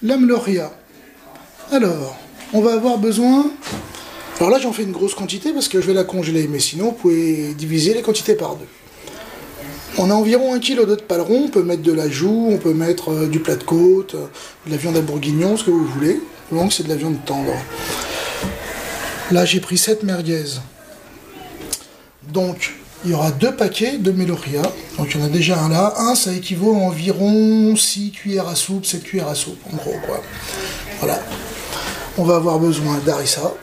l'âme lauria. Alors, on va avoir besoin... Alors là, j'en fais une grosse quantité parce que je vais la congeler, mais sinon, vous pouvez diviser les quantités par deux. On a environ 1 kg de paleron, on peut mettre de la joue, on peut mettre du plat de côte, de la viande à bourguignon, ce que vous voulez. Donc c'est de la viande tendre. Là, j'ai pris 7 merguez. Donc, il y aura 2 paquets de meloria. Donc, il y en a déjà un là. Un, ça équivaut à environ 6 cuillères à soupe, 7 cuillères à soupe, en gros, quoi. Voilà. On va avoir besoin d'harissa.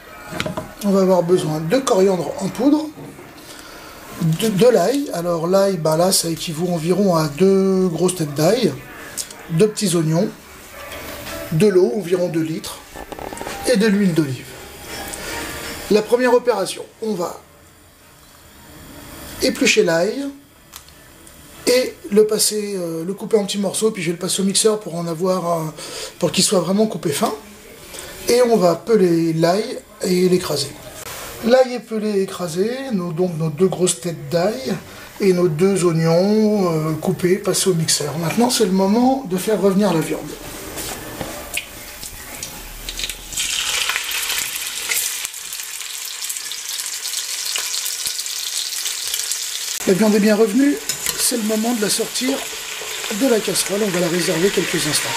On va avoir besoin de coriandre en poudre. De l'ail. Alors, l'ail, ben là, ça équivaut environ à 2 grosses têtes d'ail. 2 petits oignons. De l'eau, environ 2 litres. Et de l'huile d'olive. La première opération, on va éplucher l'ail et le couper en petits morceaux, puis je vais le passer au mixeur pour pour qu'il soit vraiment coupé fin. Et on va peler l'ail et l'écraser. L'ail est pelé et écrasé, donc nos 2 grosses têtes d'ail et nos 2 oignons coupés, passés au mixeur. Maintenant, c'est le moment de faire revenir la viande. La viande est bien revenue, c'est le moment de la sortir de la casserole. On va la réserver quelques instants.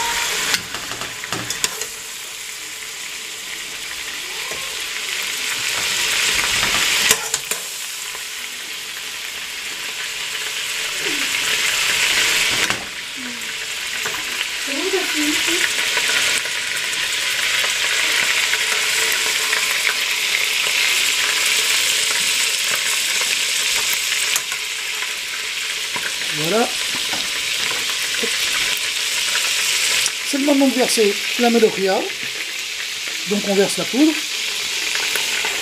Voilà. C'est le moment de verser la meloria. Donc on verse la poudre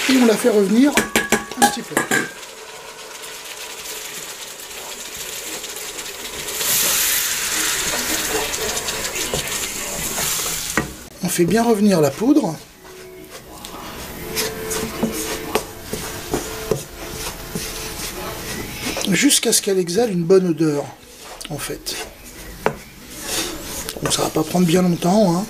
et on la fait revenir un petit peu. On fait bien revenir la poudre. Jusqu'à ce qu'elle exhale une bonne odeur, en fait. Donc ça va pas prendre bien longtemps, hein.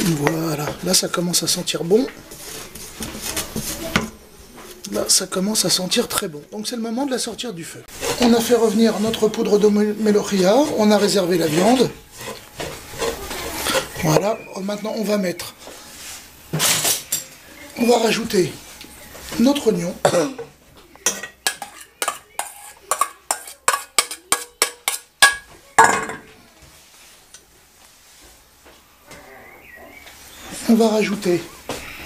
Voilà, là ça commence à sentir bon. Là ça commence à sentir très bon. Donc c'est le moment de la sortir du feu. On a fait revenir notre poudre de meloria, on a réservé la viande. Voilà, maintenant on va rajouter notre oignon. On va rajouter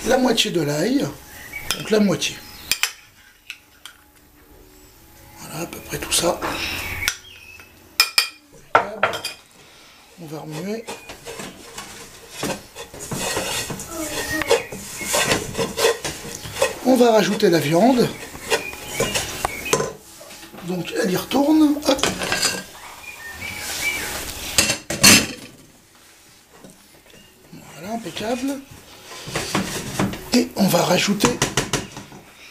la moitié de l'ail, donc la moitié. Voilà, à peu près tout ça. On va remuer. On va rajouter la viande. Donc elle y retourne. Hop. Voilà, impeccable. Et on va rajouter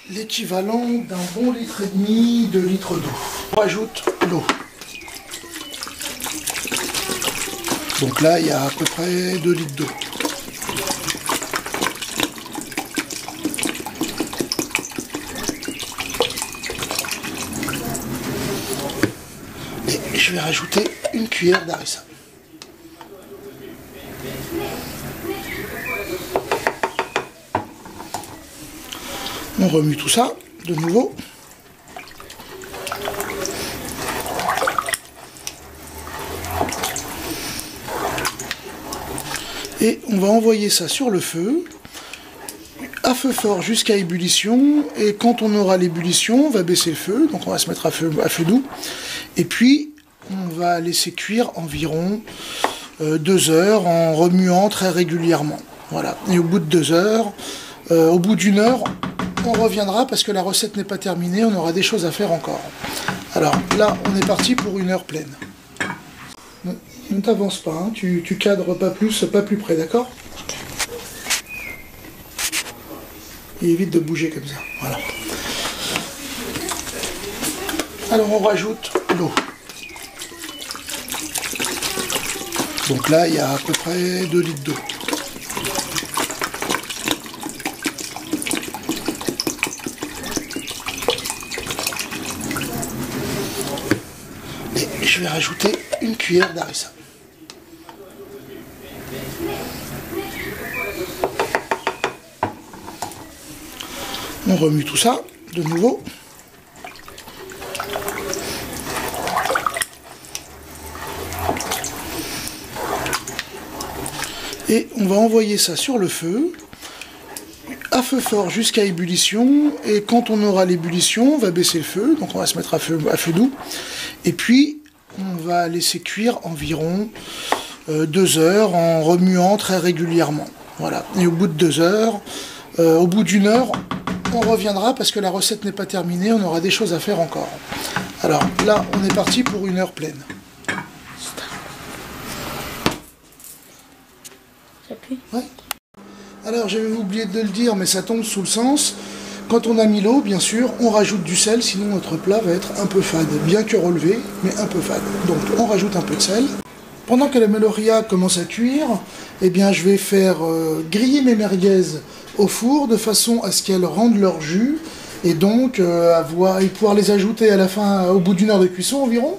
l'équivalent d'un bon 1,5 litre, 2 litres d'eau. On rajoute l'eau. Donc là, il y a à peu près 2 litres d'eau. Et je vais rajouter une cuillère d'harissa. On remue tout ça de nouveau. Et on va envoyer ça sur le feu, à feu fort jusqu'à ébullition. Et quand on aura l'ébullition, on va baisser le feu, donc on va se mettre à feu doux. Et puis, on va laisser cuire environ 2 heures en remuant très régulièrement. Voilà. Et au bout de 2 heures, au bout d'1 heure, on reviendra parce que la recette n'est pas terminée, on aura des choses à faire encore. Alors là, on est parti pour 1 heure pleine. Ne t'avance pas, hein. Tu cadres pas plus près, d'accord? Et évite de bouger comme ça, voilà. Alors on rajoute l'eau. Donc là, il y a à peu près 2 litres d'eau. Et je vais rajouter une cuillère d'harissa. On remue tout ça de nouveau. Et on va envoyer ça sur le feu, à feu fort jusqu'à ébullition. Et quand on aura l'ébullition, on va baisser le feu. Donc on va se mettre à feu doux. Et puis, on va laisser cuire environ 2 heures en remuant très régulièrement. Voilà. Et au bout de 2 heures, au bout d'1 heure, on reviendra parce que la recette n'est pas terminée. On aura des choses à faire encore. Alors là, on est parti pour 1 heure pleine. Ouais. Alors j'avais oublié de le dire, mais ça tombe sous le sens. Quand on a mis l'eau, bien sûr, on rajoute du sel, sinon notre plat va être un peu fade, bien que relevé, mais un peu fade. Donc on rajoute un peu de sel. Pendant que la meloria commence à cuire, eh bien je vais faire griller mes merguez au four de façon à ce qu'elles rendent leur jus et donc pouvoir les ajouter à la fin, au bout d'1 heure de cuisson environ.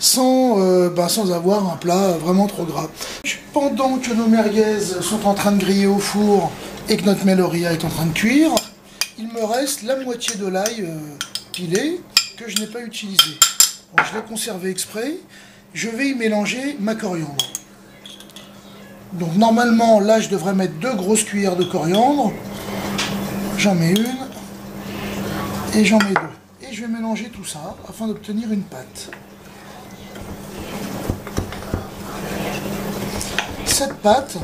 Sans avoir un plat vraiment trop gras. Pendant que nos merguez sont en train de griller au four et que notre meloria est en train de cuire, il me reste la moitié de l'ail pilé que je n'ai pas utilisé. Donc, je l'ai conservé exprès. Je vais y mélanger ma coriandre. Donc normalement, là, je devrais mettre 2 grosses cuillères de coriandre. J'en mets 1 et j'en mets 2. Et je vais mélanger tout ça afin d'obtenir une pâte. Cette pâte,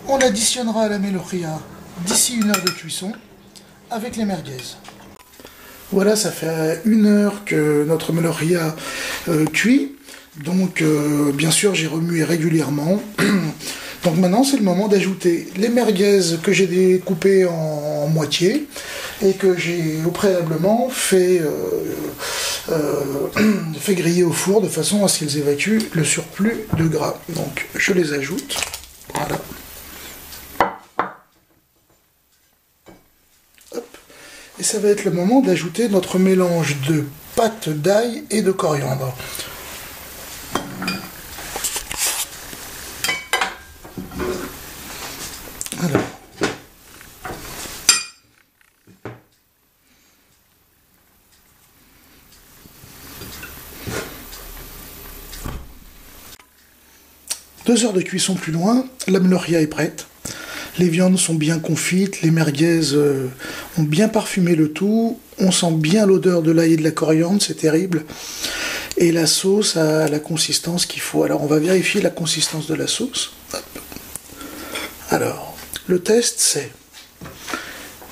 on l'additionnera à la meloria d'ici 1 heure de cuisson avec les merguez. Voilà, ça fait 1 heure que notre meloria cuit. Donc, bien sûr, j'ai remué régulièrement. Donc maintenant, c'est le moment d'ajouter les merguez que j'ai découpées en moitié et que j'ai au préalablement fait griller au four de façon à ce qu'ils évacuent le surplus de gras. Donc je les ajoute, voilà. Hop. Et ça va être le moment d'ajouter notre mélange de pâte d'ail et de coriandre. Alors. Deux heures de cuisson plus loin, la meloria est prête. Les viandes sont bien confites, les merguez ont bien parfumé le tout. On sent bien l'odeur de l'ail et de la coriandre, c'est terrible. Et la sauce a la consistance qu'il faut. Alors on va vérifier la consistance de la sauce. Hop. Alors, le test c'est,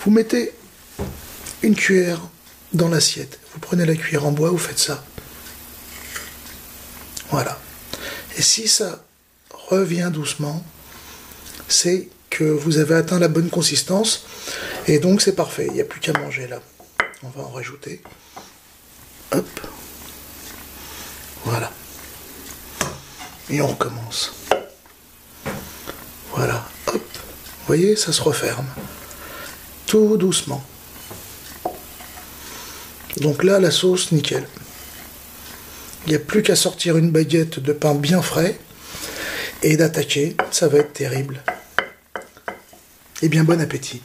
vous mettez une cuillère dans l'assiette. Vous prenez la cuillère en bois, vous faites ça. Voilà. Et si ça revient doucement, c'est que vous avez atteint la bonne consistance et donc c'est parfait, il n'y a plus qu'à manger là. On va en rajouter. Hop. Voilà. Et on recommence. Voilà. Hop. Vous voyez, ça se referme. Tout doucement. Donc là, la sauce, nickel. Il n'y a plus qu'à sortir une baguette de pain bien frais et d'attaquer, ça va être terrible. Eh bien, bon appétit.